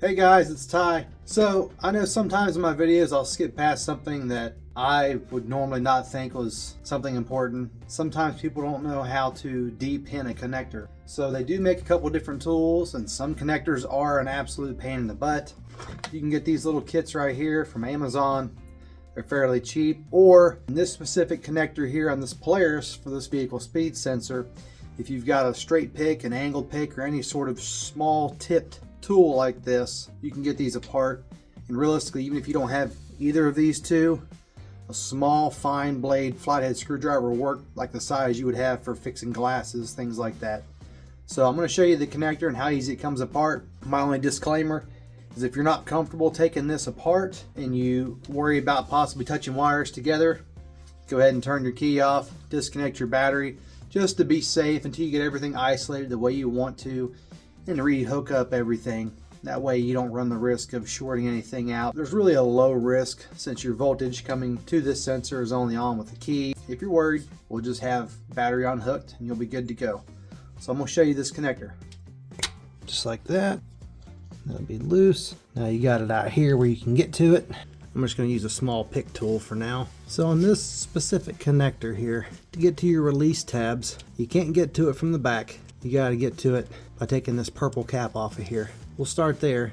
Hey guys, it's Ty. So I know sometimes in my videos I'll skip past something that I would normally not think was something important. Sometimes people don't know how to de-pin a connector. So they do make a couple different tools, and some connectors are an absolute pain in the butt. You can get these little kits right here from Amazon. They're fairly cheap. Or in this specific connector here on this Polaris for this vehicle speed sensor, if you've got a straight pick, an angled pick, or any sort of small tipped tool like this, you can get these apart. And realistically, even if you don't have either of these two, a small fine blade flathead screwdriver will work like the size you would have for fixing glasses, things like that. So I'm going to show you the connector and how easy it comes apart. My only disclaimer is if you're not comfortable taking this apart and you worry about possibly touching wires together, go ahead and turn your key off, disconnect your battery just to be safe until you get everything isolated the way you want to, and rehook up everything. That way you don't run the risk of shorting anything out. There's really a low risk since your voltage coming to this sensor is only on with the key. If you're worried, we'll just have battery unhooked and you'll be good to go. So I'm going to show you this connector. Just like that. That'll be loose. Now you got it out here where you can get to it. I'm just going to use a small pick tool for now. So on this specific connector here, to get to your release tabs, you can't get to it from the back. You got to get to it by taking this purple cap off of here. We'll start there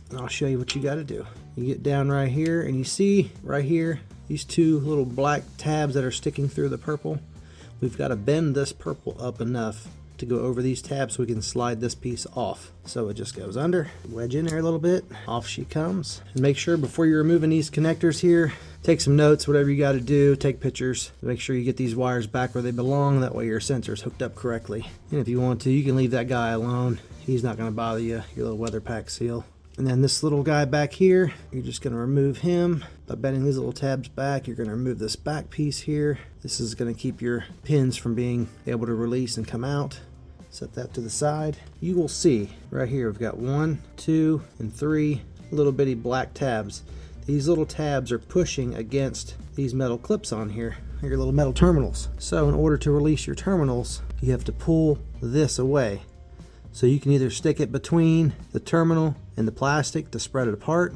and I'll show you what you got to do. You get down right here and you see right here these two little black tabs that are sticking through the purple. We've got to bend this purple up enough to go over these tabs so we can slide this piece off. So it just goes under, wedge in there a little bit, off she comes. And make sure before you're removing these connectors here, take some notes, whatever you got to do, take pictures, make sure you get these wires back where they belong, that way your sensor is hooked up correctly. And if you want to, you can leave that guy alone. He's not going to bother you, your little weather pack seal. And then this little guy back here, you're just going to remove him by bending these little tabs back. You're going to remove this back piece here. This is going to keep your pins from being able to release and come out. Set that to the side. You will see right here we've got 1, 2, and 3 little bitty black tabs. These little tabs are pushing against these metal clips on here, your little metal terminals. So in order to release your terminals, you have to pull this away. So you can either stick it between the terminal and the plastic to spread it apart,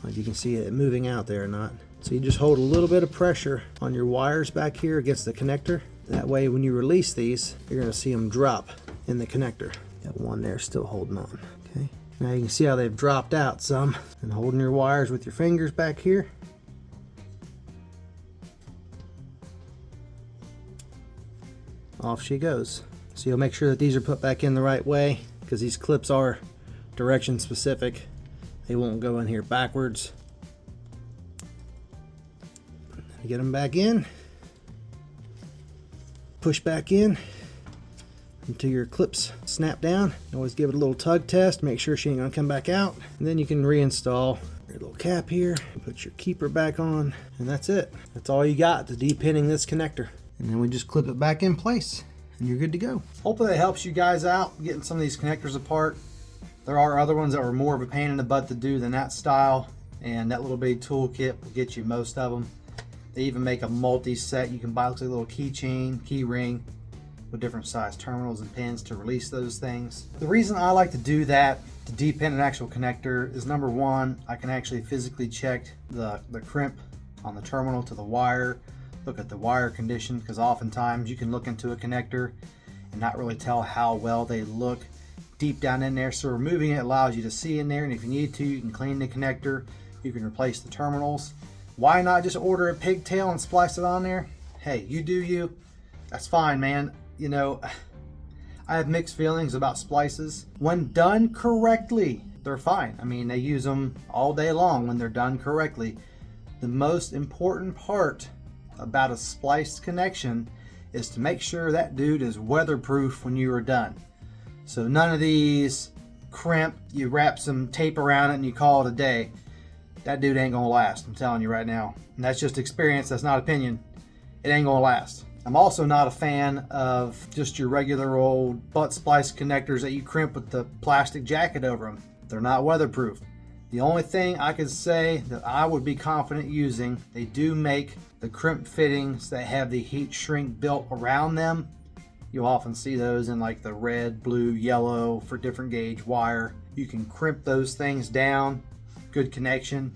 like you can see it moving out there or not. So you just hold a little bit of pressure on your wires back here against the connector. That way when you release these, you're going to see them drop in the connector. Got one there still holding on. Okay. Now you can see how they've dropped out some. And holding your wires with your fingers back here. Off she goes. So you'll make sure that these are put back in the right way, because these clips are direction specific. They won't go in here backwards. Get them back in. Push back in until your clips snap down. Always give it a little tug test, make sure she ain't gonna come back out. And then you can reinstall your little cap here, put your keeper back on, and that's it. That's all you got to de-pinning this connector. And then we just clip it back in place and you're good to go. Hopefully that helps you guys out getting some of these connectors apart. There are other ones that were more of a pain in the butt to do than that style, and that little bitty toolkit will get you most of them. They even make a multi-set. You can buy, looks like a little keychain, key ring with different size terminals and pins to release those things. The reason I like to do that, to de-pin an actual connector, is number one, I can actually physically check the crimp on the terminal to the wire, look at the wire condition, because oftentimes you can look into a connector and not really tell how well they look deep down in there. So removing it allows you to see in there, and if you need to, you can clean the connector, you can replace the terminals. Why not just order a Pigtail and splice it on there? Hey, you do you. That's fine, man. You know, I have mixed feelings about splices. When done correctly, they're fine. I mean, they use them all day long when they're done correctly. The most important part about a spliced connection is to make sure that dude is weatherproof when you are done. So none of these crimp, you wrap some tape around it and you call it a day. That dude ain't gonna last, I'm telling you right now. And that's just experience, that's not opinion. It ain't gonna last. I'm also not a fan of just your regular old butt splice connectors that you crimp with the plastic jacket over them. They're not weatherproof. The only thing I could say that I would be confident using, they do make the crimp fittings that have the heat shrink built around them. You'll often see those in like the red, blue, yellow for different gauge wire. You can crimp those things down, good connection,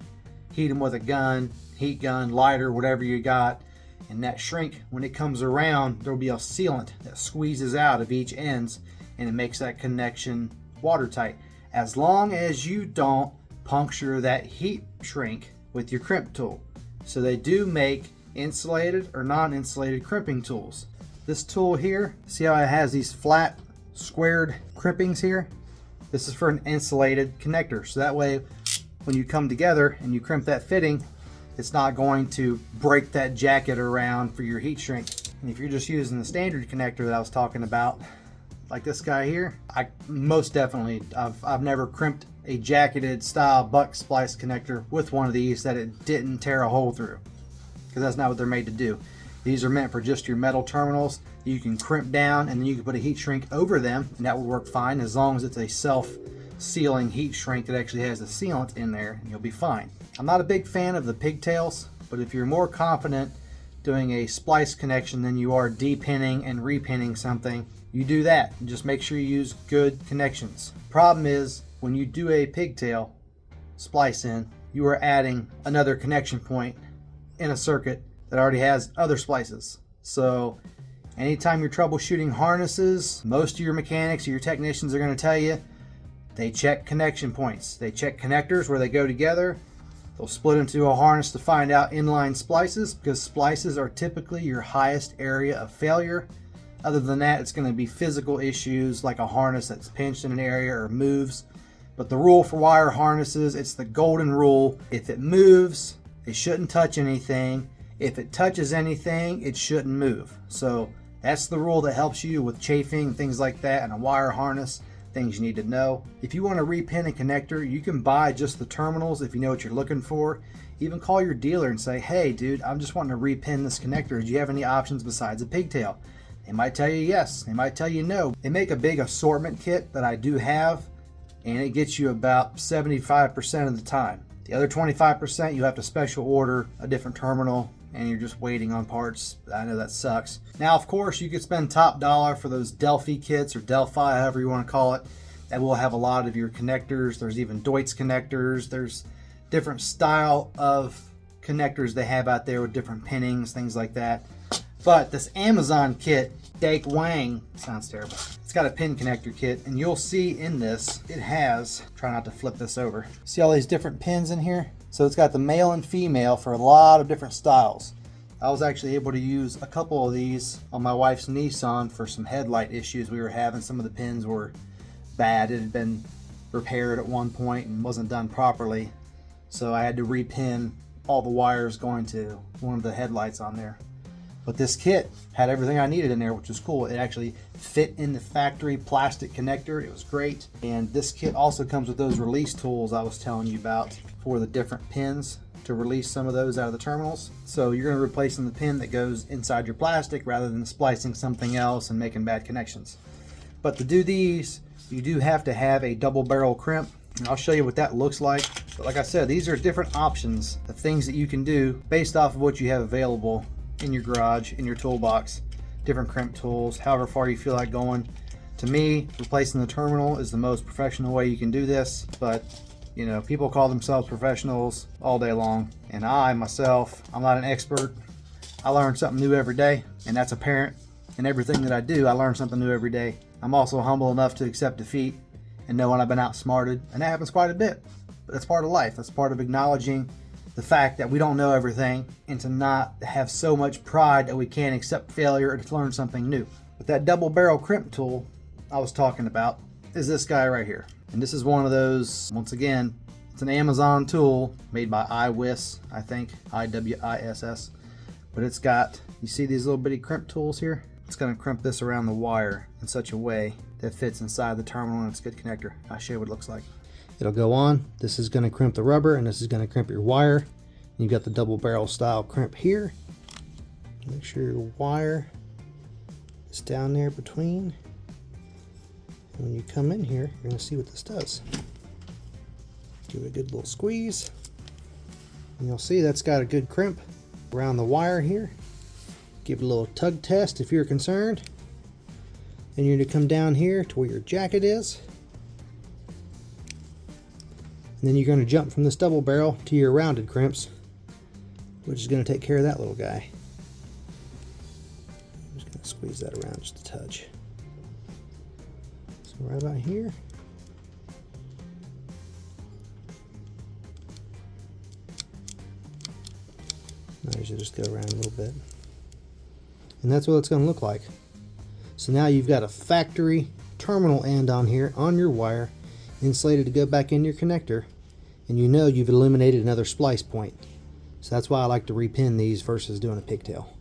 heat them with a gun, heat gun, lighter, whatever you got. And that shrink, when it comes around, there'll be a sealant that squeezes out of each ends, and it makes that connection watertight. As long as you don't puncture that heat shrink with your crimp tool. So they do make insulated or non-insulated crimping tools. This tool here, see how it has these flat squared crimpings here? This is for an insulated connector. So that way when you come together and you crimp that fitting, it's not going to break that jacket around for your heat shrink. And if you're just using the standard connector that I was talking about, like this guy here, I most definitely, I've never crimped a jacketed style buck splice connector with one of these that it didn't tear a hole through, because that's not what they're made to do. These are meant for just your metal terminals. You can crimp down and then you can put a heat shrink over them, and that will work fine as long as it's a self-sealing heat shrink that actually has a sealant in there, and you'll be fine. I'm not a big fan of the pigtails, but if you're more confident doing a splice connection than you are depinning and repinning something, you do that. Just make sure you use good connections. Problem is, when you do a pigtail splice in, you are adding another connection point in a circuit that already has other splices. So anytime you're troubleshooting harnesses, most of your mechanics or your technicians are going to tell you they check connection points. They check connectors where they go together. They'll split into a harness to find out inline splices, because splices are typically your highest area of failure. Other than that, it's going to be physical issues like a harness that's pinched in an area or moves. But the rule for wire harnesses, it's the golden rule. If it moves, it shouldn't touch anything. If it touches anything, it shouldn't move. So that's the rule that helps you with chafing, things like that, and a wire harness, things you need to know. If you want to repin a connector, you can buy just the terminals if you know what you're looking for. Even call your dealer and say, hey dude, I'm just wanting to repin this connector. Do you have any options besides a pigtail? They might tell you yes, they might tell you no. They make a big assortment kit that I do have, and it gets you about 75% of the time. The other 25%, you have to special order a different terminal, and you're just waiting on parts. I know that sucks. Now, of course, you could spend top dollar for those Delphi kits, or Delphi, however you want to call it. That will have a lot of your connectors. There's even Deutz connectors. There's different style of connectors they have out there with different pinnings, things like that. But this Amazon kit, Dake Wang, sounds terrible. It's got a pin connector kit, and you'll see in this, it has, try not to flip this over. See all these different pins in here? So it's got the male and female for a lot of different styles. I was actually able to use a couple of these on my wife's Nissan for some headlight issues we were having. Some of the pins were bad. It had been repaired at one point and wasn't done properly. So I had to repin all the wires going to one of the headlights on there. But this kit had everything I needed in there, which was cool. It actually fit in the factory plastic connector. It was great. And this kit also comes with those release tools I was telling you about for the different pins to release some of those out of the terminals. So you're going to replace the pin that goes inside your plastic rather than splicing something else and making bad connections. But to do these, you do have to have a double barrel crimp. And I'll show you what that looks like. But like I said, these are different options of things that you can do based off of what you have available in your garage, in your toolbox. Different crimp tools, however far you feel like going. To me, replacing the terminal is the most professional way you can do this, but you know, people call themselves professionals all day long, and I myself, I'm not an expert. I learn something new every day, and that's apparent in everything that I do. I learn something new every day. I'm also humble enough to accept defeat and know when I've been outsmarted, and that happens quite a bit. But that's part of life. That's part of acknowledging the fact that we don't know everything, and to not have so much pride that we can't accept failure or to learn something new. But that double barrel crimp tool I was talking about is this guy right here. And this is one of those, once again, it's an Amazon tool made by IWISS, I think, IWISS. But it's got, you see these little bitty crimp tools here? It's gonna crimp this around the wire in such a way that fits inside the terminal, and it's a good connector. I'll show you what it looks like. It'll go on. This is going to crimp the rubber, and this is going to crimp your wire. You've got the double barrel style crimp here. Make sure your wire is down there between. And when you come in here, you're going to see what this does. Give it a good little squeeze. And you'll see that's got a good crimp around the wire here. Give it a little tug test if you're concerned. Then you're going to come down here to where your jacket is. And then you're going to jump from this double barrel to your rounded crimps, which is going to take care of that little guy. I'm just going to squeeze that around just a touch. So right about here. Now you should just go around a little bit. And that's what it's going to look like. So now you've got a factory terminal end on here on your wire, insulated to go back in your connector, and you know you've eliminated another splice point. So that's why I like to repin these versus doing a pigtail.